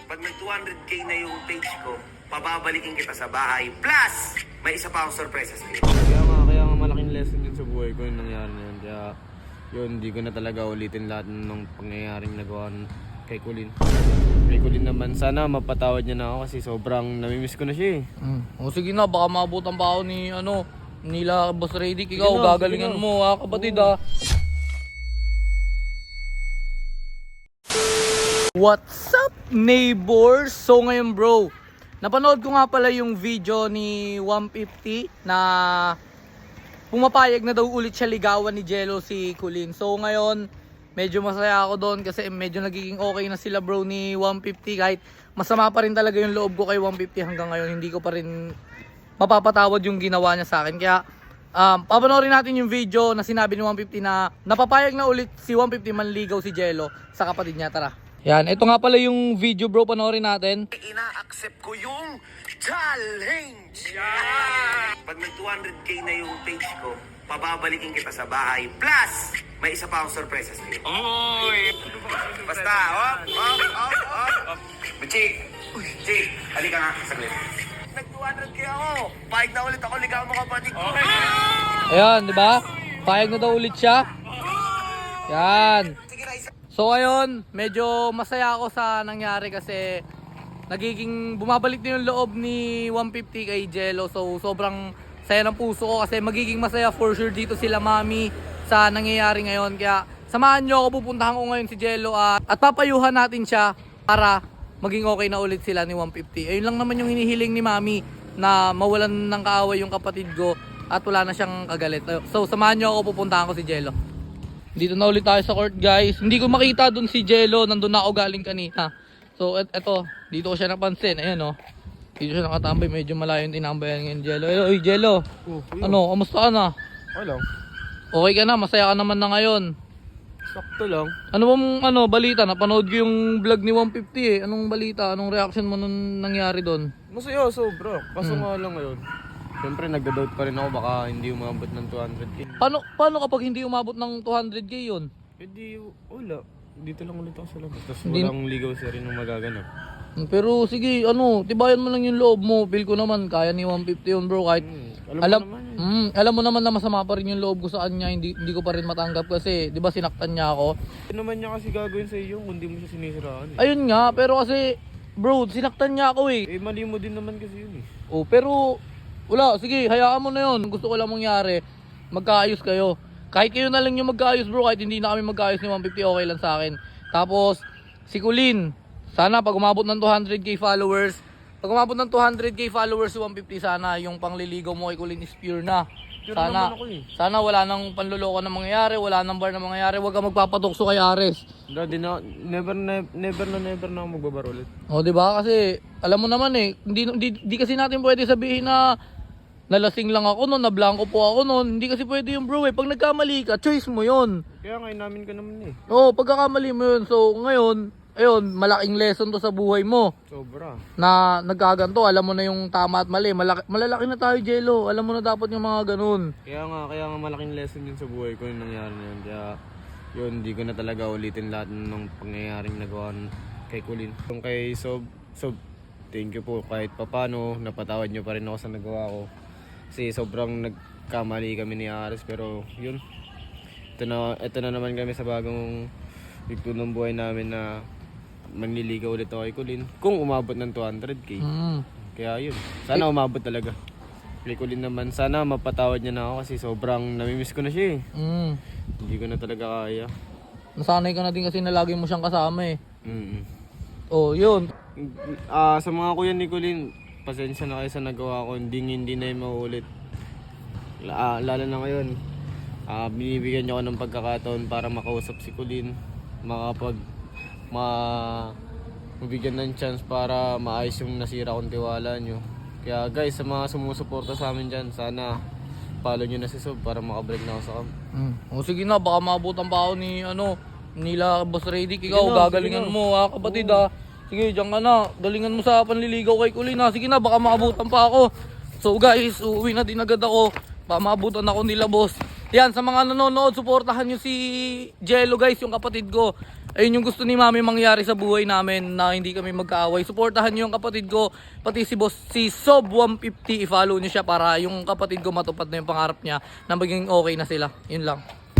Pag nag 200k na yung page ko, pababalikin kita sa bahay. Plus, may isa pa akong sorpresa sa'yo. Kaya nga malaking lesson yun sa buhay ko yung nangyari na yun. Kaya yun, hindi ko na talaga ulitin lahat ng pangyayaring nagawa kay Colleen. Kay Colleen naman, sana mapatawad niya na ako kasi sobrang namimiss ko na siya eh. O sige na, baka maabutan pa ako nila Boss Radic. Ikaw, Sige na, gagalingan sige na. mo ha, kapatid ha. What's up, neighbors? So ngayon bro, napanood ko nga pala yung video ni 150 na pumapayag na daw ulit siya ligawan ni Jello si Colleen. So ngayon, medyo masaya ako doon kasi medyo nagiging okay na sila bro ni 150. Kahit masama pa rin talaga yung loob ko kay 150 hanggang ngayon, hindi ko pa rin mapapatawad yung ginawa niya sa akin. Kaya papanoorin natin yung video na sinabi ni 150 na napapayag na ulit si 150 manligaw si Jello sa kapatid niya. Tara. Yan, ito nga pala yung video bro, panoorin natin. Ina-accept ko yung challenge! Yeah! Pag nag 200k na yung page ko, pababalikin kita sa bahay. Plus, may isa pa akong sorpresa sa'yo. Uy! Basta, op! Chik! Chik! Halika nga, saglit. Nag 200k ako. Pahig na ulit ako, ligaw mo kapatid ko. Ayan, di ba? Payag na daw ulit siya. Yan. So ayun, medyo masaya ako sa nangyari kasi nagiging bumabalik na yung loob ni 150 kay Jello. So sobrang saya ng puso ko kasi magiging masaya for sure dito sila mami sa nangyayari ngayon. Kaya samahan nyo ako, pupuntahan ko ngayon si Jello at papayuhan natin siya para maging okay na ulit sila ni 150. Ayun lang naman yung hinihiling ni mami, na mawalan ng kaaway yung kapatid ko at wala na siyang kagalit. So samahan nyo ako, pupuntahan ko si Jello. Dito na ulit tayo sa court guys. Hindi ko makita dun si Jello, nandun na ako galing kanina. So eto, dito ko siya napansin. Ayan o, dito siya nakatambay, medyo malayo yung tinambayan ngayon Jello. Oy Jello, ano, kamusta ka na? Lang. Okay ka na, masaya ka naman na ngayon. Sakto lang. Ano bang balita? Napanood ko yung vlog ni 150 eh. Anong balita? Anong reaction mo nung nangyari doon? Masaya, sobra. Kaso nga lang ngayon. Siyempre nagda-doubt pa rin ako baka hindi umabot ng 200k. Paano kapag hindi umabot ng 200k yun? Eh di, wala. Dito lang ulit ako sa labas. Tapos Hindi- walang ligaw sa rin ng magaganap. Pero sige, tibayan mo lang yung loob mo. Feel ko naman, kaya ni 150 yun bro. Kahit alam mo naman na masama pa rin yung loob ko sa kanya. Hindi ko pa rin matanggap kasi, di ba sinaktan niya ako? Hindi naman niya kasi gagawin sa iyo kung di mo siya sinisiraan eh. Ayun nga, pero kasi, bro, sinaktan niya ako eh. Eh mali mo din naman kasi yun eh. Oh, pero wala, sige, hayaan mo na yun. Gusto ko lang mangyari, magkaayos kayo. Kahit kayo na lang yung magkaayos bro, kahit hindi na kami magkaayos ni 150, okay lang sa akin. Tapos, si Colleen, sana pag umabot ng 200k followers, si 150 sana yung pangliligaw mo kay Colleen is pure na. Pure naman ako eh. Sana wala nang panluloko na mangyayari, wala nang bar na mangyayari, wag kang magpapatukso kay Ares. Never na ako magbabar ulit. O, di ba? Kasi alam mo naman eh, hindi kasi natin pwede sabihin na nalasing lang ako noon, nablangko po ako noon. Hindi kasi pwede yung bro eh. Pag nagkamali ka, choice mo 'yon. Kaya nga namin ka naman eh. Oo, pagkakamali mo 'yun. So ngayon, ayun, malaking lesson to sa buhay mo. Sobra. Na nagkaganto, alam mo na yung tama at mali. Malalaki na tayo, Jello. Alam mo na dapat yung mga ganun. Kaya nga malaking lesson yun sa buhay ko yung nangyari na yun. Kaya yun, hindi ko na talaga ulitin lahat ng pangyayaring nagawa kay Colleen. Yung kay Sob, thank you po kahit papano, napatawad nyo pa rin ako sa nagawa ko. Kasi sobrang nagkamali kami ni Ares, pero yun. Ito na naman kami sa bagong yugto ng buhay namin na manliligaw ulit ako kay Colleen. Kung umabot ng 200k. Kaya yun, sana umabot talaga. Kay Colleen naman, sana mapatawad niya na ako kasi sobrang namimiss ko na siya eh. Hindi ko na talaga kaya. Nasanay ka na din kasi na lagi mo siyang kasama eh. Oh, yun. Sa mga kuya ni Colleen, pasensya na kayo sa nagawa ko. Hindi na yung maulit. Lalo na ngayon, binibigyan niyo ako ng pagkakataon para makausap si Colleen. Mabigyan ng chance para maayos yung nasira kong tiwala nyo. Kaya guys, sa mga sumusuporta sa amin dyan, sana follow nyo na si Sob para makabreak na ako sa camp. O sige na, baka maabutan pa ako nila Boss Radic. Ikaw, Sige na, gagalingan sige na. mo ha, kapatid ha. Sige, diyan ka na. Galingan mo sa panliligaw kay Colleen ha. Sige na, baka maabutan pa ako. So guys, uuwi na din agad ako. Baka maabutan ako nila boss. Yan, sa mga nanonood, suportahan nyo si Jello guys, yung kapatid ko. ayun yung gusto ni Mami mangyari sa buhay namin na hindi kami magkaaway. Suportahan niyo yung kapatid ko, pati si boss, si Sob 150, i-follow niyo siya para yung kapatid ko matupad na yung pangarap niya na maging okay na sila. Yun lang.